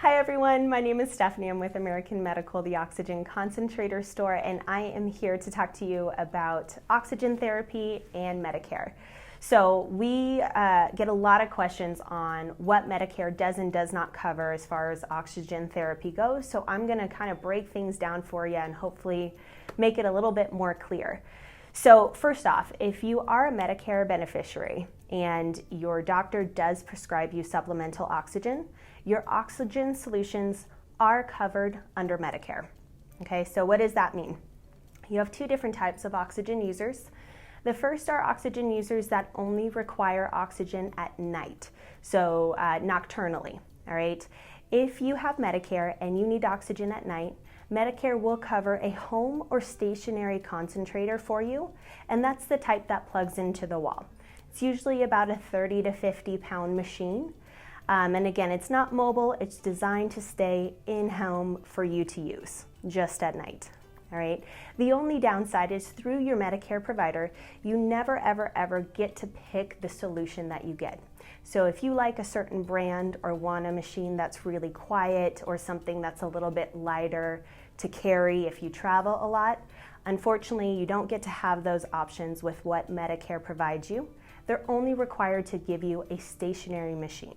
Hi everyone, my name is Stefani. I'm with American Medical, the oxygen concentrator store, and I am here to talk to you about oxygen therapy and Medicare. So we get a lot of questions on what Medicare does and does not cover as far as oxygen therapy goes. So I'm going to kind of break things down for you and hopefully make it a little bit more clear. So first off, if you are a Medicare beneficiary and your doctor does prescribe you supplemental oxygen, your oxygen solutions are covered under Medicare. Okay, so what does that mean? You have two different types of oxygen users. The first are oxygen users that only require oxygen at night, so nocturnally, all right? If you have Medicare and you need oxygen at night, Medicare will cover a home or stationary concentrator for you, and that's the type that plugs into the wall. It's usually about a 30 to 50 pound machine. And again, it's not mobile, it's designed to stay in home for you to use just at night. All right. The only downside is through your Medicare provider, you never, ever get to pick the solution that you get. So if you like a certain brand or want a machine that's really quiet or something that's a little bit lighter to carry if you travel a lot, unfortunately, you don't get to have those options with what Medicare provides you. They're only required to give you a stationary machine.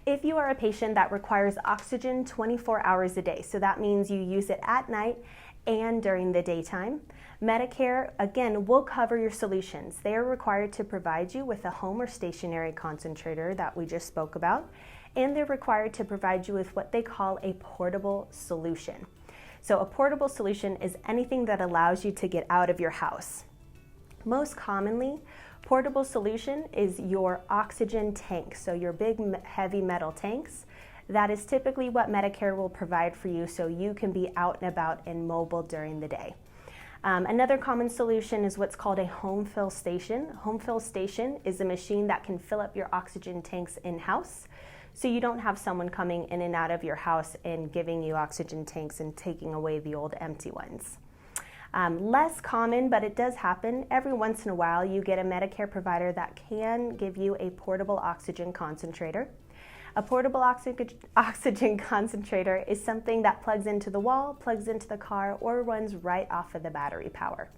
If you are a patient that requires oxygen 24 hours a day, so that means you use it at night and during the daytime, Medicare, again, will cover your solutions. They are required to provide you with a home or stationary concentrator that we just spoke about, and they're required to provide you with what they call a portable solution. So a portable solution is anything that allows you to get out of your house. Most commonly, portable solution is your oxygen tank, so your big heavy metal tanks. That is typically what Medicare will provide for you so you can be out and about and mobile during the day. Another common solution is what's called a home fill station. Home fill station is a machine that can fill up your oxygen tanks in-house, so you don't have someone coming in and out of your house and giving you oxygen tanks and taking away the old empty ones. Less common, but it does happen. Every once in a while, you get a Medicare provider that can give you a portable oxygen concentrator. A portable oxygen concentrator is something that plugs into the wall, plugs into the car, or runs right off of the battery power.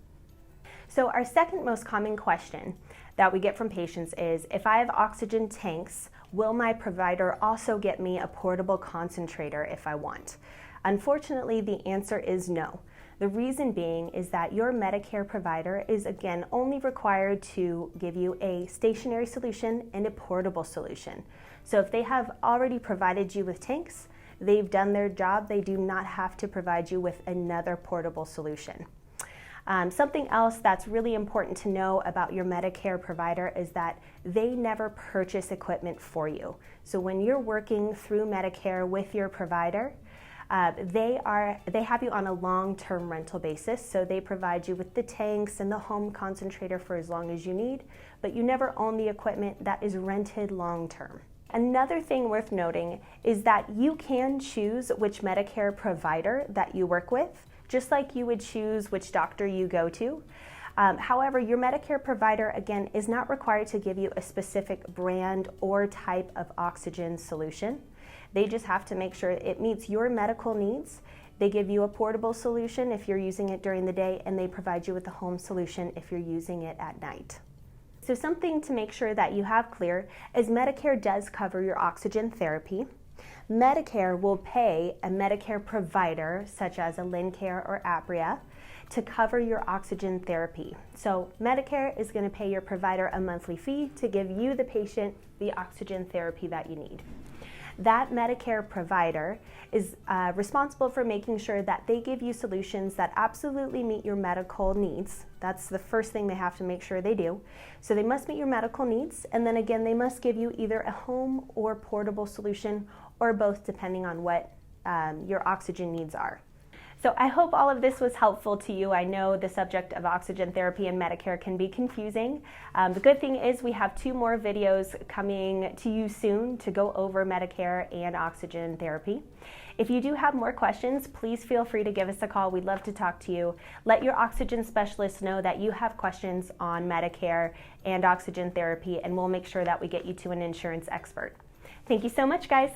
So our second most common question that we get from patients is, if I have oxygen tanks, will my provider also get me a portable concentrator if I want? Unfortunately, the answer is no. The reason being is that your Medicare provider is, again, only required to give you a stationary solution and a portable solution. So if they have already provided you with tanks, they've done their job. They do not have to provide you with another portable solution. Something else that's really important to know about your Medicare provider is that they never purchase equipment for you. So when you're working through Medicare with your provider, they have you on a long-term rental basis, so they provide you with the tanks and the home concentrator for as long as you need, but you never own the equipment that is rented long-term. Another thing worth noting is that you can choose which Medicare provider that you work with, just like you would choose which doctor you go to. However, your Medicare provider, again, is not required to give you a specific brand or type of oxygen solution. They just have to make sure it meets your medical needs. They give you a portable solution if you're using it during the day, and they provide you with a home solution if you're using it at night. So something to make sure that you have clear is Medicare does cover your oxygen therapy. Medicare will pay a Medicare provider, such as a Invacare or Apria, to cover your oxygen therapy. So Medicare is going to pay your provider a monthly fee to give you, the patient, the oxygen therapy that you need. That Medicare provider is responsible for making sure that they give you solutions that absolutely meet your medical needs. That's the first thing they have to make sure they do. So they must meet your medical needs, and then again, they must give you either a home or portable solution, or both, depending on what your oxygen needs are. So I hope all of this was helpful to you. I know the subject of oxygen therapy and Medicare can be confusing. The good thing is we have 2 more videos coming to you soon to go over Medicare and oxygen therapy. If you do have more questions, please feel free to give us a call. We'd love to talk to you. Let your oxygen specialist know that you have questions on Medicare and oxygen therapy, and we'll make sure that we get you to an insurance expert. Thank you so much, guys.